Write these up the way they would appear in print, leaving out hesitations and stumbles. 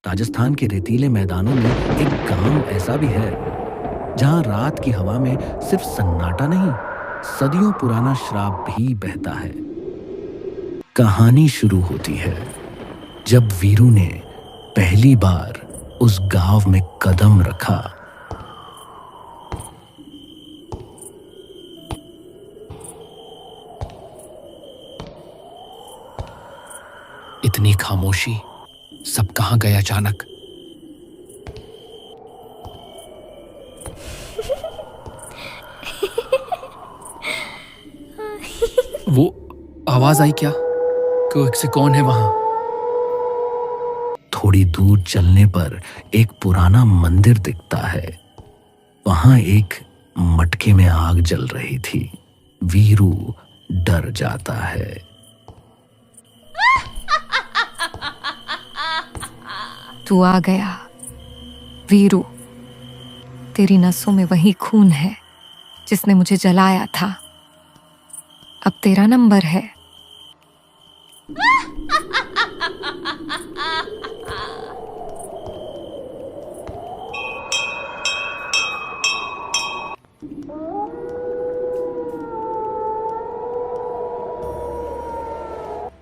राजस्थान के रेतीले मैदानों में एक गांव ऐसा भी है जहां रात की हवा में सिर्फ सन्नाटा नहीं, सदियों पुराना श्राप भी बहता है। कहानी शुरू होती है जब वीरू ने पहली बार उस गांव में कदम रखा। इतनी खामोशी, सब कहां गए अचानक? वो आवाज आई क्या? से कौन है वहां? थोड़ी दूर चलने पर एक पुराना मंदिर दिखता है। वहां एक मटके में आग जल रही थी। वीरू डर जाता है। तू आ गया वीरू। तेरी नसों में वही खून है जिसने मुझे जलाया था। अब तेरा नंबर है।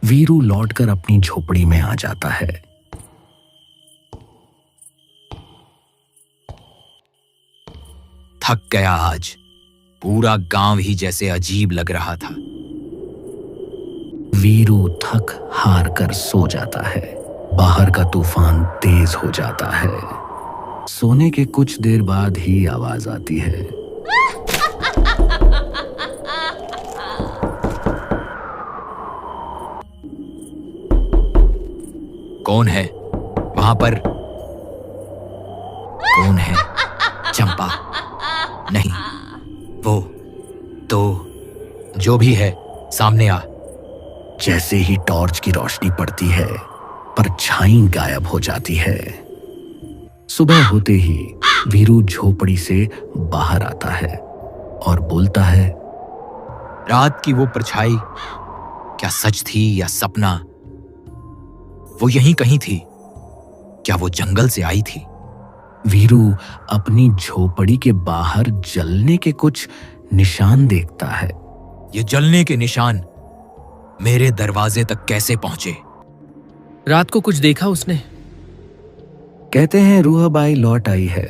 वीरू लौटकर अपनी झोपड़ी में आ जाता है। थक गया आज। पूरा गांव ही जैसे अजीब लग रहा था। वीरू थक हार कर सो जाता है। बाहर का तूफान तेज हो जाता है। सोने के कुछ देर बाद ही आवाज आती है। कौन है वहां पर? कौन है? चंपा? नहीं, वो तो जो भी है सामने आ। जैसे ही टॉर्च की रोशनी पड़ती है, परछाई गायब हो जाती है। सुबह होते ही वीरू झोपड़ी से बाहर आता है और बोलता है, रात की वो परछाई क्या सच थी या सपना? वो यहीं कहीं थी। क्या वो जंगल से आई थी? वीरू अपनी झोपड़ी के बाहर जलने के कुछ निशान देखता है। ये जलने के निशान मेरे दरवाजे तक कैसे पहुंचे? रात को कुछ देखा उसने? कहते हैं रूहाबाई लौट आई है।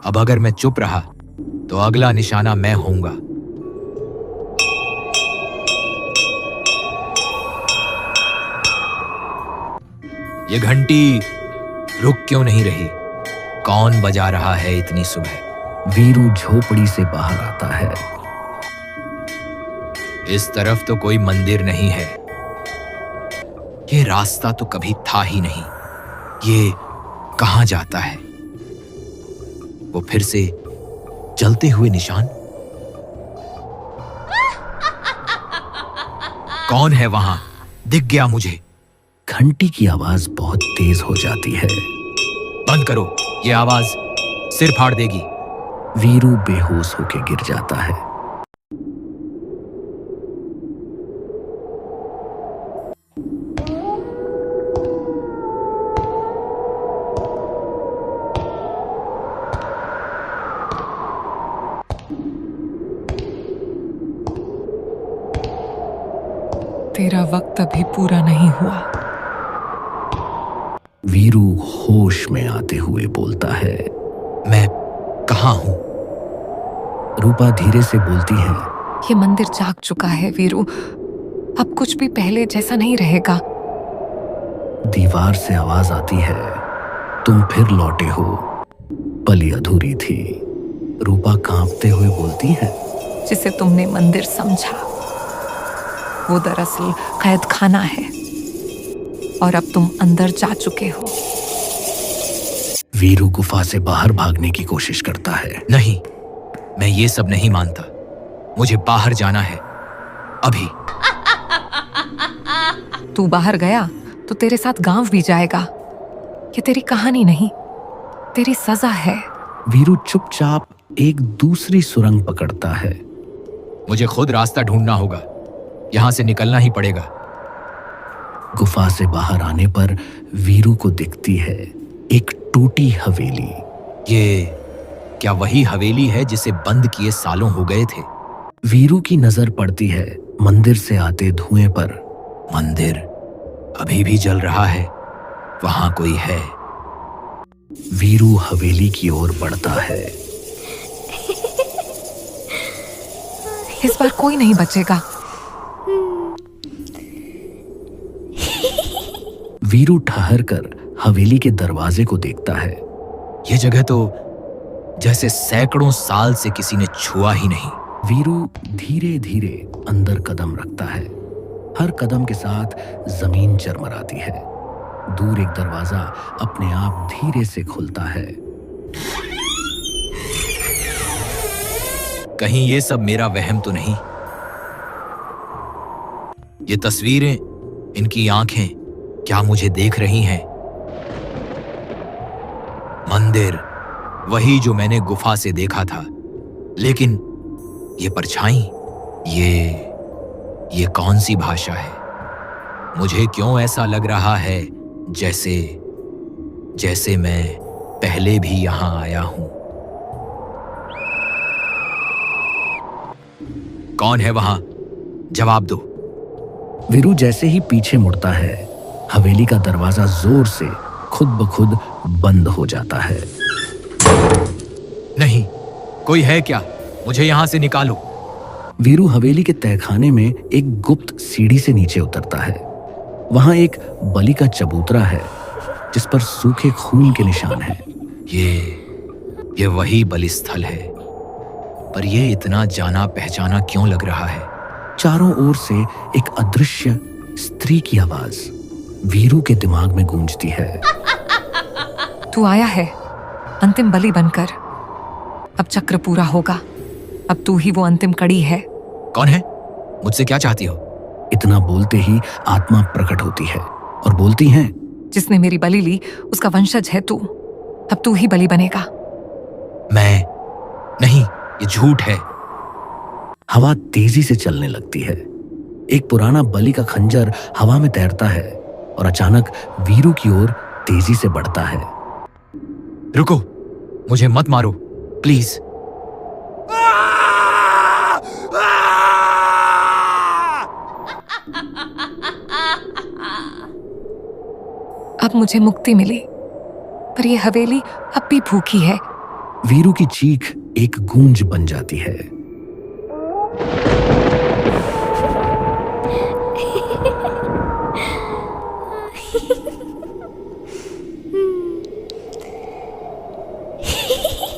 अब अगर मैं चुप रहा तो अगला निशाना मैं होऊंगा। ये घंटी रुक क्यों नहीं रही? कौन बजा रहा है इतनी सुबह? वीरू झोपड़ी से बाहर आता है। इस तरफ तो कोई मंदिर नहीं है। ये रास्ता तो कभी था ही नहीं। ये कहां जाता है? वो फिर से जलते हुए निशान। कौन है वहां? दिख गया मुझे। घंटी की आवाज बहुत तेज हो जाती है। बंद करो, ये आवाज सिर फाड़ देगी। वीरू बेहोश होकर गिर जाता है। तेरा वक्त अभी पूरा नहीं हुआ। वीरू होश में आते हुए बोलता है, मैं कहां हूं? रूपा धीरे से बोलती है, ये मंदिर जाग चुका है वीरू। अब कुछ भी पहले जैसा नहीं रहेगा। दीवार से आवाज आती है, तुम फिर लौटे हो। पली अधूरी थी। रूपा कांपते हुए बोलती है, जिसे तुमने मंदिर समझा वो दरअसल कैद खाना है और अब तुम अंदर जा चुके हो। वीरू गुफा से बाहर भागने की कोशिश करता है। नहीं, मैं ये सब नहीं मानता। मुझे बाहर जाना है अभी। तू बाहर गया तो तेरे साथ गांव भी जाएगा। ये तेरी कहानी नहीं, तेरी सजा है। वीरू चुपचाप एक दूसरी सुरंग पकड़ता है। मुझे खुद रास्ता ढूंढना होगा। यहां से निकलना ही पड़ेगा। गुफा से बाहर आने पर वीरू को दिखती है एक टूटी हवेली। ये क्या वही हवेली है जिसे बंद किए सालों हो गए थे? वीरू की नजर पड़ती है मंदिर से आते धुएं पर। मंदिर अभी भी जल रहा है, वहां कोई है। वीरू हवेली की ओर बढ़ता है। इस बार कोई नहीं बचेगा। वीरू ठहर कर हवेली के दरवाजे को देखता है। यह जगह तो जैसे सैकड़ों साल से किसी ने छुआ ही नहीं। वीरू धीरे धीरे अंदर कदम रखता है। हर कदम के साथ जमीन चरमराती है। दूर एक दरवाजा अपने आप धीरे से खुलता है। कहीं ये सब मेरा वहम तो नहीं? ये तस्वीरें, इनकी आंखें क्या मुझे देख रही हैं? मंदिर वही जो मैंने गुफा से देखा था, लेकिन ये परछाई, ये कौन सी भाषा है? मुझे क्यों ऐसा लग रहा है जैसे मैं पहले भी यहां आया हूं। कौन है वहां? जवाब दो। वीरू जैसे ही पीछे मुड़ता है, हवेली का दरवाजा जोर से खुद ब खुद बंद हो जाता है। नहीं, कोई है क्या? मुझे यहां से निकालो। वीरू हवेली के तहखाने में एक गुप्त सीढ़ी से नीचे उतरता है। वहां एक बलि का चबूतरा है जिस पर सूखे खून के निशान हैं। ये वही बलि स्थल है, पर यह इतना जाना पहचाना क्यों लग रहा है? चारों ओर से एक अदृश्य स्त्री की आवाज वीरू के दिमाग में गूंजती है। तू आया है अंतिम बलि बनकर। अब चक्र पूरा होगा। अब तू ही वो अंतिम कड़ी है। कौन है? मुझसे क्या चाहती हो? इतना बोलते ही आत्मा प्रकट होती है और बोलती है, जिसने मेरी बलि ली उसका वंशज है तू। अब तू ही बलि बनेगा। मैं नहीं, ये झूठ है। हवा तेजी से चलने लगती है। एक पुराना बलि का खंजर हवा में तैरता है और अचानक वीरू की ओर तेजी से बढ़ता है। रुको, मुझे मत मारो प्लीज। अब मुझे मुक्ति मिली, पर यह हवेली अब भी भूखी है। वीरू की चीख एक गूंज बन जाती है।